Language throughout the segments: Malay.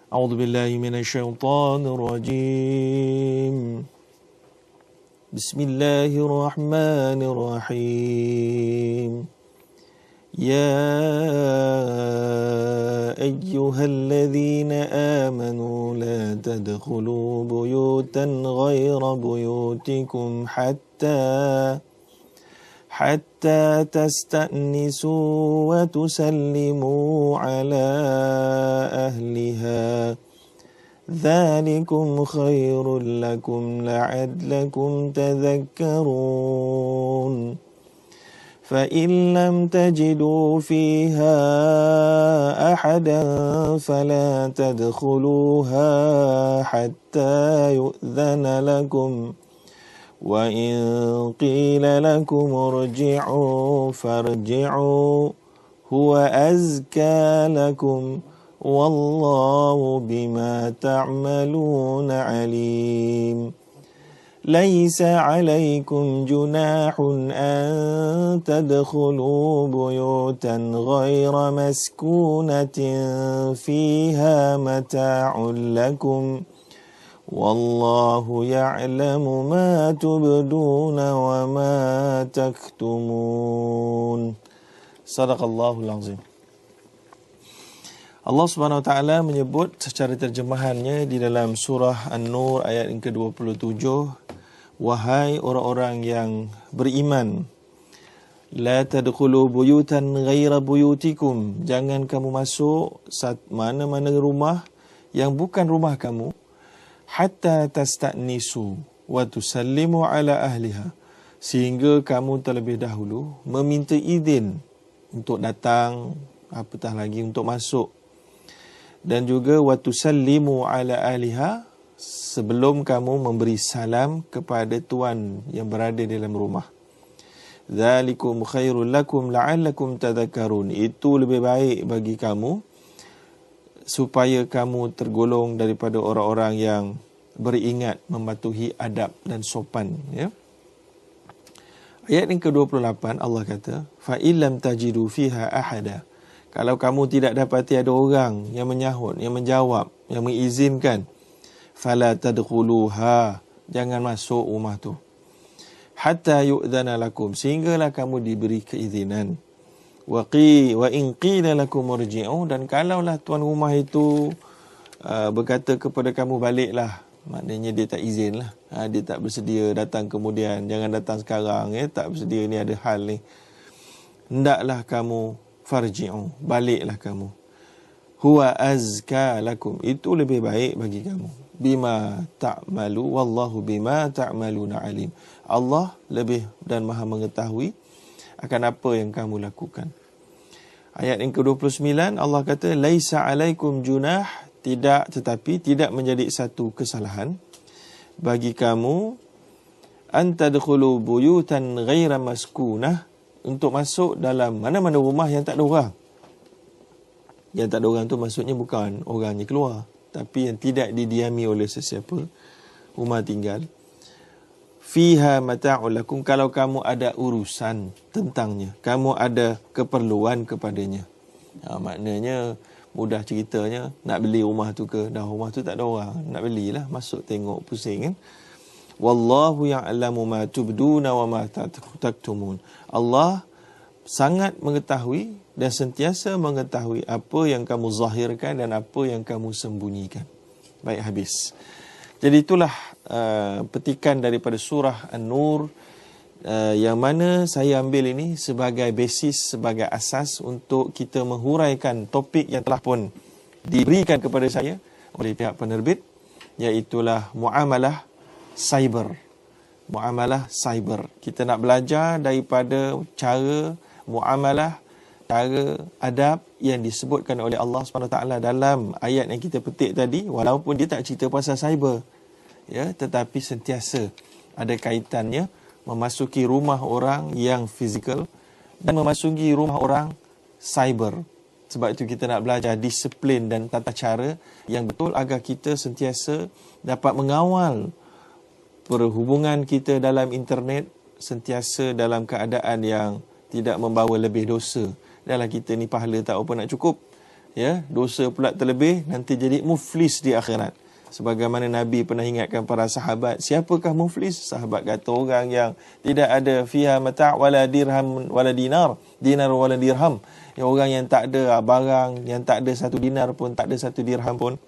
أعوذ بالله من الشيطان الرجيم بسم الله الرحمن الرحيم يا أيها الذين آمنوا لا تدخلوا بيوتا غير بيوتكم حتى تستأنسوا وتسلموا على أهلها ذلكم خير لكم لعلكم تذكرون فإن لم تجدوا فيها أحدا فلا تدخلوها حتى يؤذن لكم وإن قيل لكم ارجعوا فارجعوا هو أزكى لكم والله بما تعملون عليم ليس عليكم جناح أن تدخلوا بيوتا غير مسكونة فيها متاع لكم والله يعلم ما تبدون وما تكتمون صدق الله العظيم. Allah Subhanahu Wa Taala menyebut secara terjemahannya di dalam surah An-Nur ayat yang ke-27, wahai orang-orang yang beriman, la tadkhulu buyutan ghaira buyutikum, jangan kamu masuk mana-mana rumah yang bukan rumah kamu, hatta tasta'nisu wa tusallimu ala ahliha, sehingga kamu terlebih dahulu meminta izin untuk datang, apatah lagi untuk masuk, dan juga wa tusallimu ala ahliha, sebelum kamu memberi salam kepada tuan yang berada dalam rumah. Dzalikum khairul lakum la'allakum tadhakkarun, itu lebih baik bagi kamu supaya kamu tergolong daripada orang-orang yang beringat mematuhi adab dan sopan, ya. Ayat yang ke-28 Allah kata, fa illam tajidu fiha ahada, kalau kamu tidak dapati ada orang yang menyahut, yang menjawab, yang mengizinkan, fala tadkhuluha, jangan masuk rumah tu, hatta yu'dhana lakum, sehinggalah kamu diberi keizinan. Wa in qila lakum urji'u, dan kalaulah tuan rumah itu berkata kepada kamu baliklah, maknanya dia tak izin lah, dia tak bersedia datang kemudian, jangan datang sekarang, ya, tak bersedia, ni ada hal ni, hendaklah kamu farji'u, baliklah kamu, huwa azka lakum, itu lebih baik bagi kamu, bima ta'malu wallahu bima ta'maluna alim, Allah lebih dan maha mengetahui akan apa yang kamu lakukan. Ayat yang ke-29 Allah kata, laisa alaikum junah, tetapi tidak menjadi satu kesalahan bagi kamu, an tadkhulu buyutan ghaira maskunah, untuk masuk dalam mana-mana rumah yang tak ada orang. Yang tak ada orang tu maksudnya bukan orangnya keluar, tapi yang tidak didiami oleh sesiapa, rumah tinggal. Fiha mata'ul lakum, kalau kamu ada urusan tentangnya, kamu ada keperluan kepadanya. Maknanya mudah ceritanya, nak beli rumah tu ke, dah rumah tu tak ada orang, nak belilah, masuk tengok pusing kan. Wallahu ya'lamu ma tubduna wa ma taktumun, Allah sangat mengetahui dan sentiasa mengetahui apa yang kamu zahirkan dan apa yang kamu sembunyikan. Baik, habis. Jadi itulah petikan daripada surah An-Nur, yang mana saya ambil ini sebagai basis, sebagai asas untuk kita menghuraikan topik yang telah pun diberikan kepada saya oleh pihak penerbit, iaitulah muamalah cyber. Muamalah cyber. Kita nak belajar daripada cara muamalah, cara adab yang disebutkan oleh Allah SWT dalam ayat yang kita petik tadi, walaupun dia tak cerita pasal cyber, ya, tetapi sentiasa ada kaitannya memasuki rumah orang yang fizikal dan memasuki rumah orang cyber. Sebab itu kita nak belajar disiplin dan tata cara yang betul agar kita sentiasa dapat mengawal perhubungan kita dalam internet, sentiasa dalam keadaan yang tidak membawa lebih dosa. Dalam kita ni pahala tak apa nak cukup. ya, dosa pula terlebih, nanti jadi muflis di akhirat. Sebagaimana Nabi pernah ingatkan para sahabat, siapakah muflis? Sahabat kata, orang yang tidak ada fiha mata' wala dirham wala dinar wala dirham. Ya, orang yang tak ada barang, yang tak ada satu dinar pun, tak ada satu dirham pun.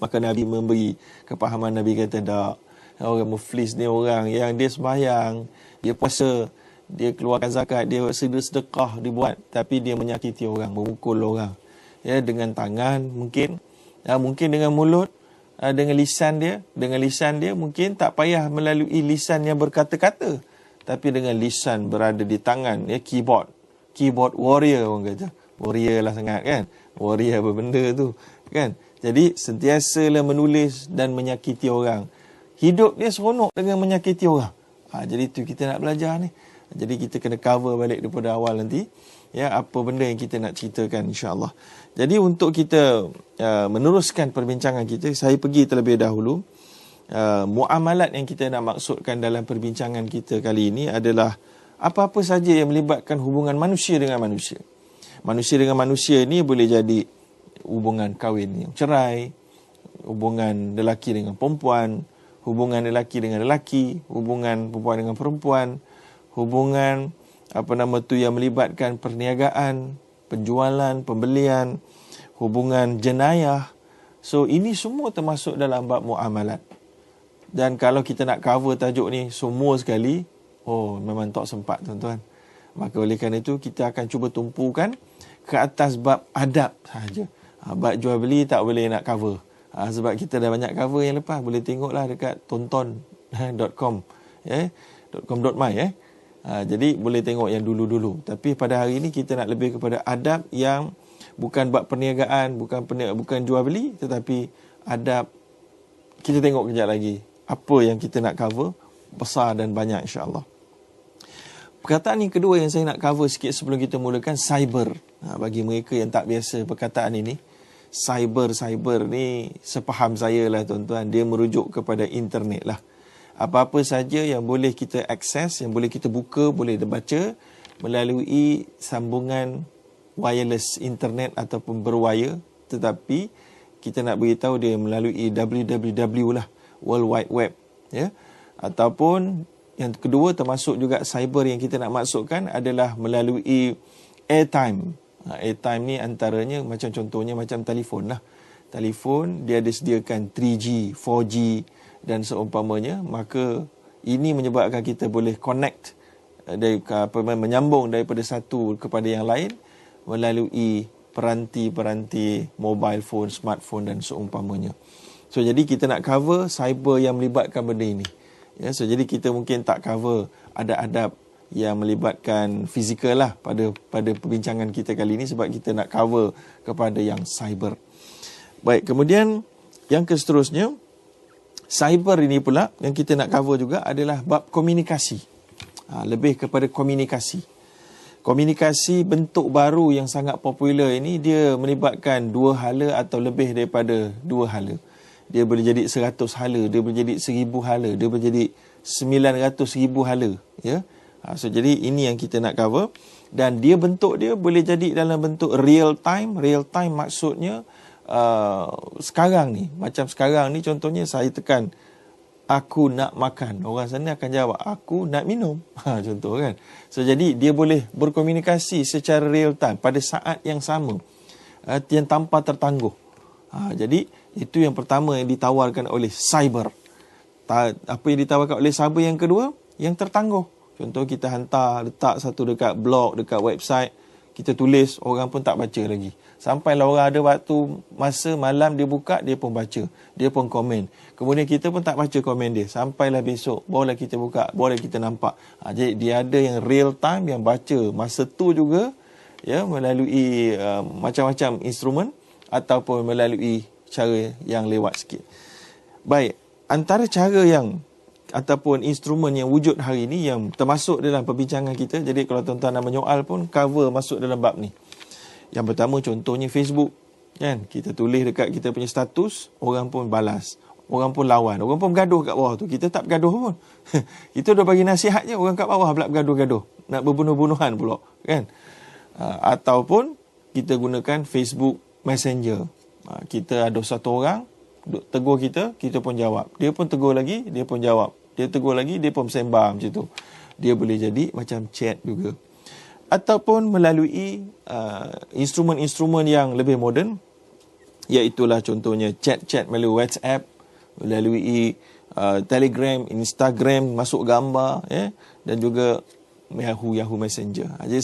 Maka Nabi memberi kepahaman, Nabi kata, tak. Orang muflis ni orang yang dia sembahyang, dia puasa, dia keluarkan zakat, dia sedekah dibuat, tapi dia menyakiti orang, memukul orang. Ya, dengan tangan mungkin, mungkin dengan mulut, dengan lisan dia mungkin tak payah melalui lisan yang berkata-kata, tapi dengan lisan berada di tangan, ya, keyboard warrior, orang kata. Warrior lah sangat kan, warrior apa benda tu kan. Jadi sentiasalah menulis dan menyakiti orang. Hidup dia seronok dengan menyakiti orang. Jadi tu kita nak belajar ni. Jadi kita kena cover balik daripada awal nanti, ya, apa benda yang kita nak ceritakan, insya-Allah. Jadi untuk kita meneruskan perbincangan kita, saya pergi terlebih dahulu. Muamalat yang kita nak maksudkan dalam perbincangan kita kali ini adalah apa-apa saja yang melibatkan hubungan manusia dengan manusia. Manusia dengan manusia ini boleh jadi hubungan kahwin yang cerai, hubungan lelaki dengan perempuan, hubungan lelaki dengan lelaki, hubungan perempuan dengan perempuan, hubungan yang melibatkan perniagaan, penjualan, pembelian, hubungan jenayah. So ini semua termasuk dalam bab muamalat. Dan kalau kita nak cover tajuk ni semua sekali, memang tak sempat, tuan-tuan. Maka oleh kerana itu kita akan cuba tumpukan ke atas bab adab sahaja. Bab jual beli tak boleh nak cover. Sebab kita dah banyak cover yang lepas. Boleh tengoklah dekat tonton.com, .com.my. Jadi boleh tengok yang dulu-dulu. Tapi pada hari ini kita nak lebih kepada adab yang bukan bab perniagaan, bukan jual beli, tetapi adab. Kita tengok kejap lagi apa yang kita nak cover, besar dan banyak, insya-Allah. Perkataan yang kedua yang saya nak cover sikit sebelum kita mulakan, cyber. Bagi mereka yang tak biasa perkataan ini, cyber ni sepaham saya lah, tuan-tuan, dia merujuk kepada internet lah. Apa-apa saja yang boleh kita akses, yang boleh kita buka, boleh dibaca melalui sambungan wireless internet ataupun berwire, tetapi kita nak beritahu dia melalui www lah, World Wide Web, ya. Ataupun yang kedua termasuk juga cyber yang kita nak masukkan adalah melalui airtime. Airtime ni antaranya macam contohnya macam telefon lah. Telefon dia ada sediakan 3G, 4G dan seumpamanya. Maka ini menyebabkan kita boleh connect, menyambung daripada satu kepada yang lain melalui peranti-peranti mobile phone, smartphone dan seumpamanya. So jadi kita nak cover cyber yang melibatkan benda ini. Ya, so jadi kita mungkin tak cover adab-adab yang melibatkan fizikal lah pada perbincangan kita kali ini, sebab kita nak cover kepada yang cyber. Baik, kemudian yang seterusnya, cyber ini pula yang kita nak cover juga adalah bab komunikasi. Lebih kepada komunikasi. Komunikasi bentuk baru yang sangat popular ini, dia melibatkan dua hala atau lebih daripada dua hala. Dia boleh jadi 100 hala, dia boleh jadi 1000 hala, dia boleh jadi 900,000 hala, ya. So jadi ini yang kita nak cover, dan dia bentuk dia boleh jadi dalam bentuk real time. Real time maksudnya sekarang ni, macam sekarang ni contohnya saya tekan aku nak makan, orang sana akan jawab aku nak minum. Contoh kan. So jadi dia boleh berkomunikasi secara real time pada saat yang sama, yang tanpa tertangguh. Jadi itu yang pertama yang ditawarkan oleh cyber. Apa yang ditawarkan oleh cyber yang kedua? Yang tertangguh. Contoh kita hantar, letak satu dekat blog, dekat website, kita tulis, orang pun tak baca lagi. Sampailah orang ada waktu, masa malam dia buka, dia pun baca, dia pun komen. Kemudian kita pun tak baca komen dia. Sampailah besok, barulah kita buka, barulah kita nampak. Jadi dia ada yang real time, yang baca masa tu juga, ya, melalui macam-macam instrumen ataupun melalui cara yang lewat sikit. Baik, antara cara yang ataupun instrumen yang wujud hari ini yang termasuk dalam perbincangan kita. Jadi kalau tuan-tuan nak menyoal pun cover masuk dalam bab ni. Yang pertama contohnya Facebook, kan? Kita tulis dekat kita punya status, orang pun balas, orang pun lawan, orang pun bergaduh kat bawah tu. Kita tak bergaduh pun. Kita dah bagi nasihat je, orang kat bawah pula bergaduh-gaduh, nak berbunuh-bunuhan pula, kan? Ataupun kita gunakan Facebook Messenger. Kita ada satu orang tegur kita, kita pun jawab. Dia pun tegur lagi, dia pun jawab. Dia tegur lagi, dia pun sembah macam tu. Dia boleh jadi macam chat juga. Ataupun melalui instrumen-instrumen yang lebih moden, iaitulah contohnya chat-chat melalui WhatsApp, melalui Telegram, Instagram, masuk gambar, dan juga Yahoo Messenger. Jadi